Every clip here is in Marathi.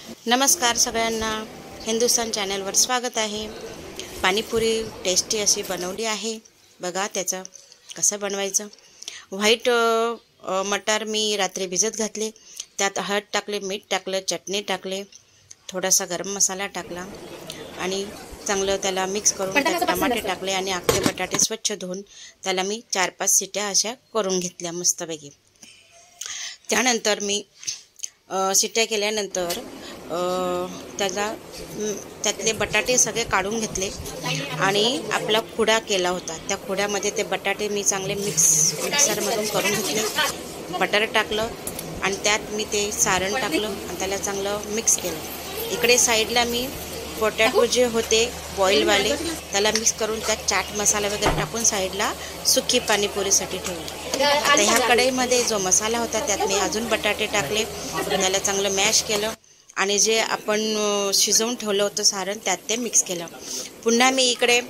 नमस्कार सगळ्यांना, हिंदुस्तान चॅनलवर स्वागत आहे। पाणीपुरी टेस्टी अशी बनवली आहे बघा। त्याचं कसं बनवायचं। व्हाईट मटार मी रात्री भिजत घातले, त्यात हळद टाकले, मीठ टाकलं, चटणी टाकले, थोडासा गरम मसाला टाकला आणि चांगलं त्याला मिक्स करून त्यात टमाटे टाकले आणि अख्खे बटाटे स्वच्छ धुवून त्याला मी 4-5 शिट्या अशा करून घेतल्या मस्तपैकी। त्यानंतर मी शिट्या केल्यानंतर त्यातले बटाटे सगळे काढून घेतले आणि आपला खुडा केला होता। त्या खुड्यामध्ये ते बटाटे मी चांगले मिक्सरमधून करून घेतले, बटर टाकलं आणि त्यात मी ते सारण टाकलं आणि त्याला चांगलं मिक्स केलं। इकडे साईडला मी पोटॅटो जे होते बॉईलवाले त्याला मिक्स करून त्यात चाट मसाला वगैरे टाकून साईडला सुकी पाणीपुरीसाठी ठेवले। आता ह्या कढईमध्ये जो मसाला होता त्यात मी अजून बटाटे टाकले, त्याला चांगलं मॅश केलं आणि जे आपण शिजवून ठेवलं होतं सारण त्यात ते मिक्स केलं। पुन्हा मी इकडे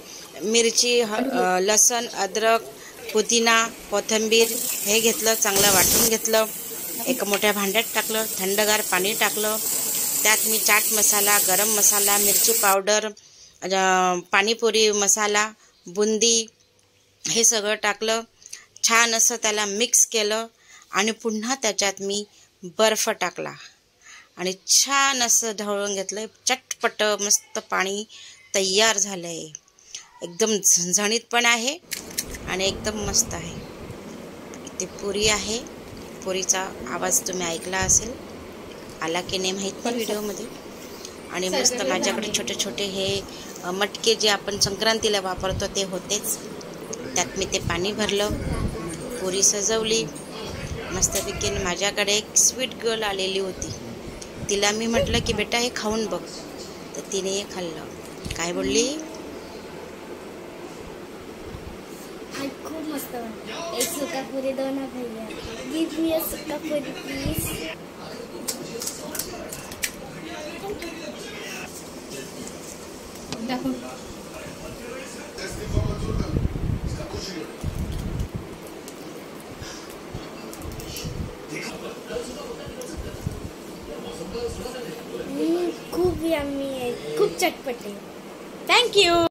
मिरची, लसण, अद्रक, पुदिना, कोथिंबीर हे घेतलं, चांगलं वाटून घेतलं, एका मोठ्या भांड्यात टाकलं, थंडगार पाणी टाकलं, त्यात मी चाट मसाला, गरम मसाला, मिरची पावडर, पाणीपुरी मसाला, बुंदी हे सगळं टाकलं, छान असं त्याला मिक्स केलं आणि पुन्हा त्याच्यात मी बर्फ टाकला आणि छान असं ढवळून घेतलं। चटपट मस्त पाणी तयार झालंय, एकदम झणझणीत पण आहे आणि एकदम मस्त आहे। ते पुरी आहे, पुरीचा आवाज तुम्ही ऐकला असेल, आला की नाही माहीत नाही व्हिडिओमध्ये। आणि मस्त माझ्याकडे छोटे छोटे हे मटके जे आपण संक्रांतीला वापरतो ते होतेच, त्यात मी ते पाणी भरलं, पुरी सजवली मस्तपैकी। माझ्याकडे एक स्वीट गर्ल आलेली होती, तिला मी म्हटलं की बेटा हे खाऊन बघ, तर तिने हे खाल्लं। काय बोलली? खूप मस्त, एक सुका पुरी दो ना भैया, गिव मी अ सुका पुरी प्लीज। खूप यम्मी आहे, खूप चटपट आहे। थँक्यू।